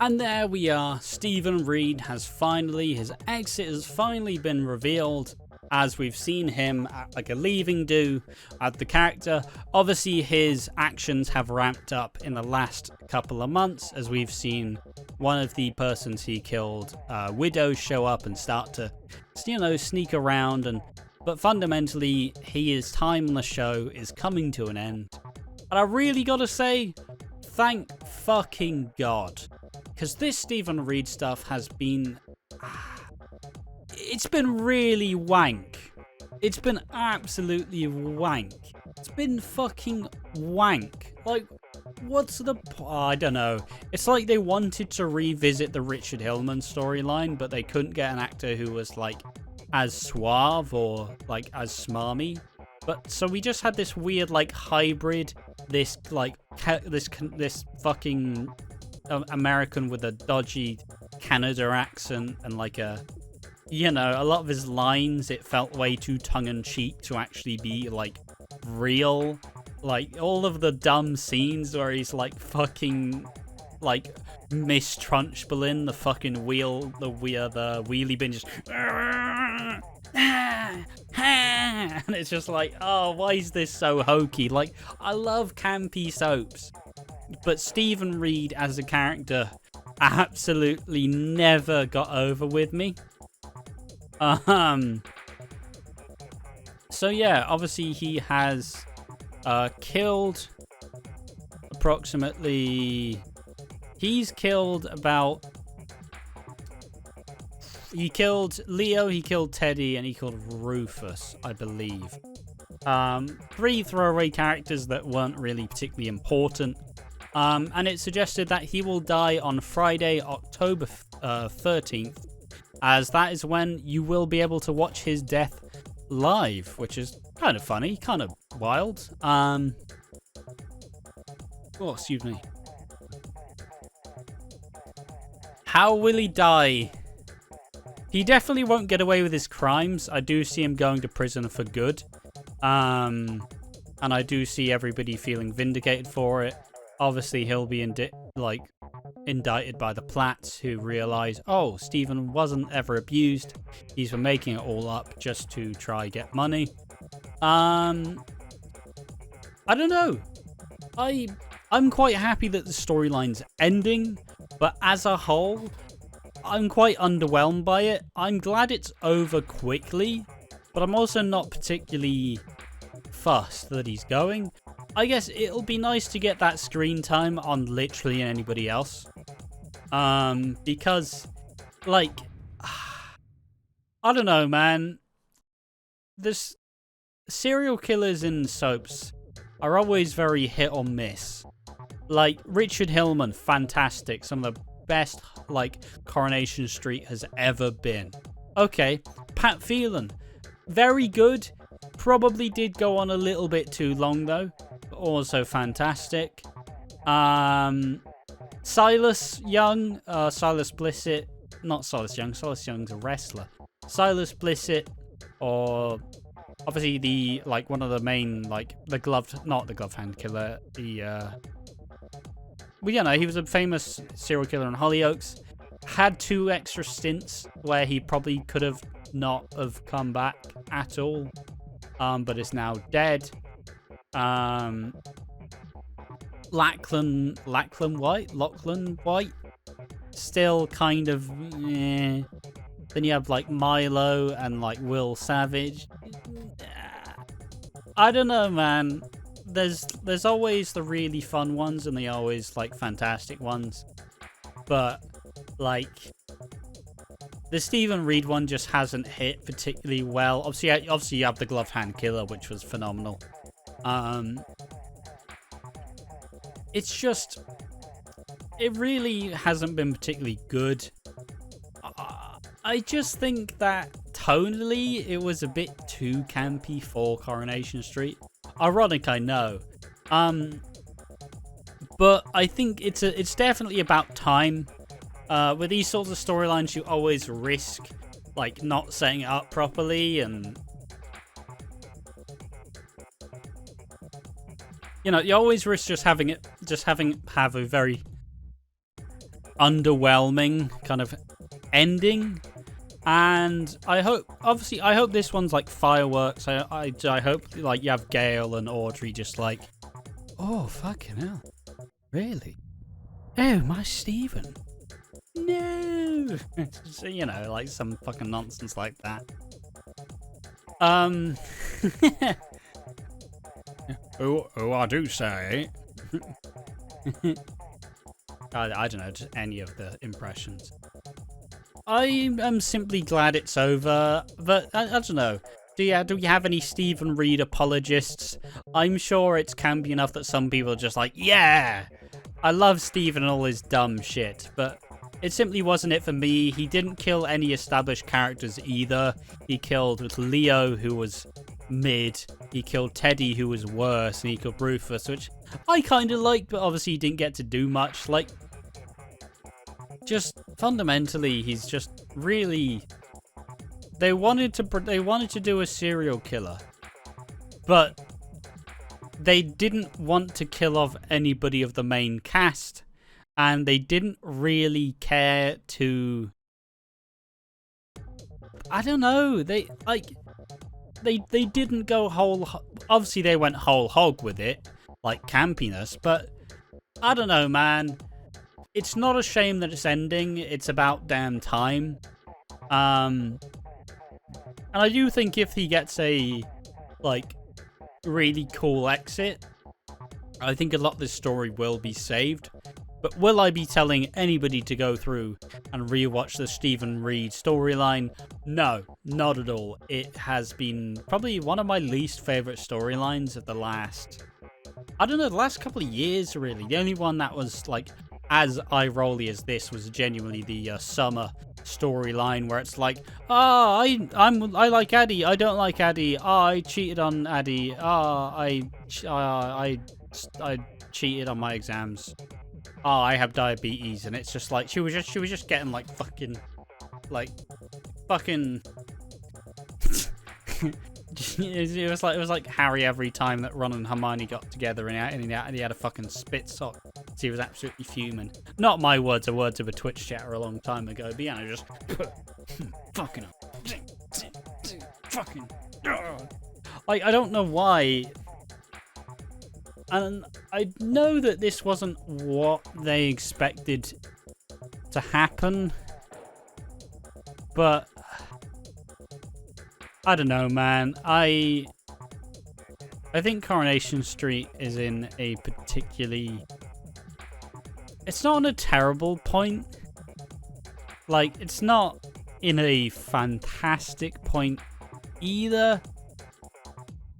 And there we are. Steven Reid has finally, his exit has finally been revealed, as we've seen him at like a leaving do at the character. Obviously his actions have ramped up in the last couple of months, as we've seen one of the persons he killed, widows, show up and start to, you know, sneak around. But fundamentally, his time on the show is coming to an end. And I really gotta say, thank fucking God. Because this Steven Reid stuff has been... It's been really wank. It's been absolutely wank. It's been fucking wank. Like, what's the... I don't know. It's like they wanted to revisit the Richard Hillman storyline, but they couldn't get an actor who was, like, as suave or, like, as smarmy. But, so we just had this weird, like, hybrid, this, like, this fucking... American with a dodgy Canada accent and like a, you know, a lot of his lines, it felt way too tongue-in-cheek to actually be like real. Like all of the dumb scenes where he's like fucking like Miss Trunchbullin, the fucking wheelie bin just and it's just like, oh, why is this so hokey? Like, I love campy soaps, but Steven Reid as a character absolutely never got over with me. So yeah, obviously he has killed approximately... He's killed about... He killed Leo, he killed Teddy, and he killed Rufus, I believe. 3 throwaway characters that weren't really particularly important. And it suggested that he will die on Friday, October 13th, as that is when you will be able to watch his death live, which is kind of funny, kind of wild. Oh, excuse me. How will he die? He definitely won't get away with his crimes. I do see him going to prison for good. And I do see everybody feeling vindicated for it. Obviously, he'll be indicted by the Platts, who realise, oh, Steven wasn't ever abused. He's been making it all up just to try get money. I don't know. I'm quite happy that the storyline's ending, but as a whole, I'm quite underwhelmed by it. I'm glad it's over quickly, but I'm also not particularly fussed that he's going. I guess it'll be nice to get that screen time on literally anybody else. Because, like, I don't know, man. This serial killers in soaps are always very hit or miss. Like, Richard Hillman, fantastic. Some of the best, like, Coronation Street has ever been. Okay, Pat Phelan, very good. Probably did go on a little bit too long, though. Also fantastic. Silas Young, Silas Blissett, not Silas Young. Silas Young's a wrestler. Silas Blissett, or obviously the one of the main not the glove hand killer. Well, you know, he was a famous serial killer in Hollyoaks. Had 2 extra stints where he probably could have not have come back at all. But is now dead. Lachlan White, still kind of eh. Then you have like Milo and like Will Savage. I don't know, man. There's always the really fun ones and the always like fantastic ones, but like the Steven Reid one just hasn't hit particularly well. Obviously you have the glove hand killer, which was phenomenal. It's just, it really hasn't been particularly good. I just think that tonally it was a bit too campy for Coronation Street. Ironic, I know. But I think it's definitely about time. With these sorts of storylines, you always risk like not setting it up properly, and you know, you always risk have a very underwhelming kind of ending. And I hope, obviously, I hope this one's like fireworks. I hope like you have Gail and Audrey just like, oh, fucking hell. Really? Oh, my Stephen. No. So, you know, like some fucking nonsense like that. Oh, I do say. I don't know, just any of the impressions. I am simply glad it's over, but I don't know. Do we have any Steven Reid apologists? I'm sure it's campy enough that some people are just like, yeah, I love Steven and all his dumb shit, but it simply wasn't it for me. He didn't kill any established characters either. He killed Leo, who was mid. He killed Teddy, who was worse, and he killed Rufus, which I kind of liked, but obviously he didn't get to do much. Like, just fundamentally, he's just really. They wanted to do a serial killer, but they didn't want to kill off anybody of the main cast, and they didn't really care to. I don't know. They didn't go whole. Obviously, they went whole hog with it, like campiness. But I don't know, man. It's not a shame that it's ending. It's about damn time. And I do think if he gets a like really cool exit, I think a lot of this story will be saved. But will I be telling anybody to go through and rewatch the Steven Reid storyline? No, not at all. It has been probably one of my least favourite storylines of the last, I don't know, the last couple of years, really. The only one that was, like, as eye-rolly as this was genuinely the Summer storyline, where it's like, I like Addie, I don't like Addie, I cheated on Addie, I cheated on my exams. I have diabetes, and it's just like she was just getting like fucking. It was like Harry every time that Ron and Hermione got together, and he had a fucking spit sock. So he was absolutely fuming. Not my words, are words of a Twitch chatter a long time ago. But yeah, just fucking fucking. Like, I don't know why. And I know that this wasn't what they expected to happen, but I don't know, man. I think Coronation Street is in a particularly... It's not on a terrible point. Like, it's not in a fantastic point either.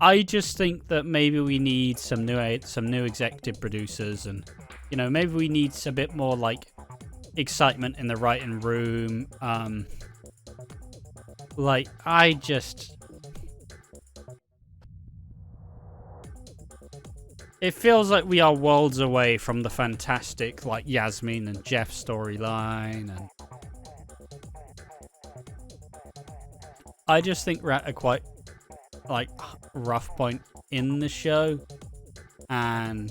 I just think that maybe we need some new executive producers, and you know, maybe we need a bit more like excitement in the writing room. Like, it feels like we are worlds away from the fantastic like Yasmin and Jeff storyline, and I just think we're at a quite like rough point in the show, and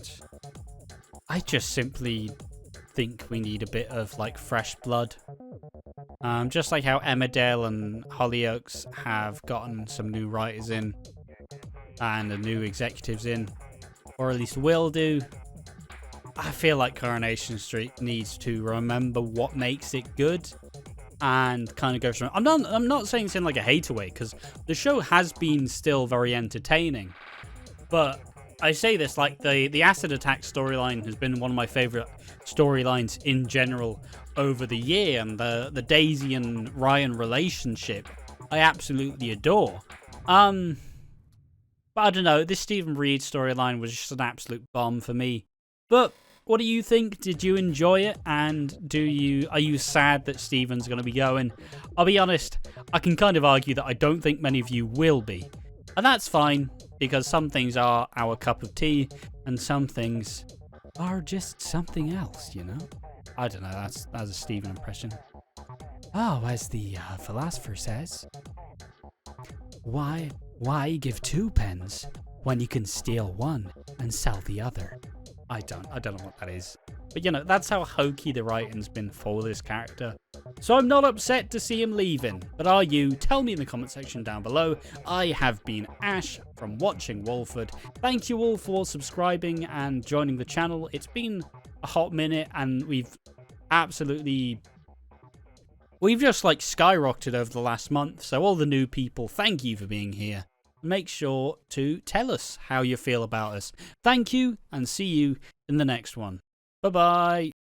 I just simply think we need a bit of like fresh blood, just like how Emmerdale and Hollyoaks have gotten some new writers in and the new executives in, or at least will do. I feel like Coronation Street needs to remember what makes it good and kind of go from. I'm not saying this in like a hate way, because the show has been still very entertaining, but I say this like the acid attack storyline has been one of my favorite storylines in general over the year, and the Daisy and Ryan relationship I absolutely adore. But I don't know, this Steven Reid storyline was just an absolute bomb for me. But what do you think? Did you enjoy it? And are you sad that Steven's going to be going? I'll be honest, I can kind of argue that I don't think many of you will be. And that's fine, because some things are our cup of tea, and some things are just something else, you know? I don't know, that's a Steven impression. Oh, as the philosopher says, why give 2 pens when you can steal one and sell the other? I don't know what that is. But, you know, that's how hokey the writing's been for this character. So I'm not upset to see him leaving. But are you? Tell me in the comment section down below. I have been Ash from Watching Walford. Thank you all for subscribing and joining the channel. It's been a hot minute and we've just like skyrocketed over the last month. So all the new people, thank you for being here. Make sure to tell us how you feel about us. Thank you and see you in the next one. Bye-bye.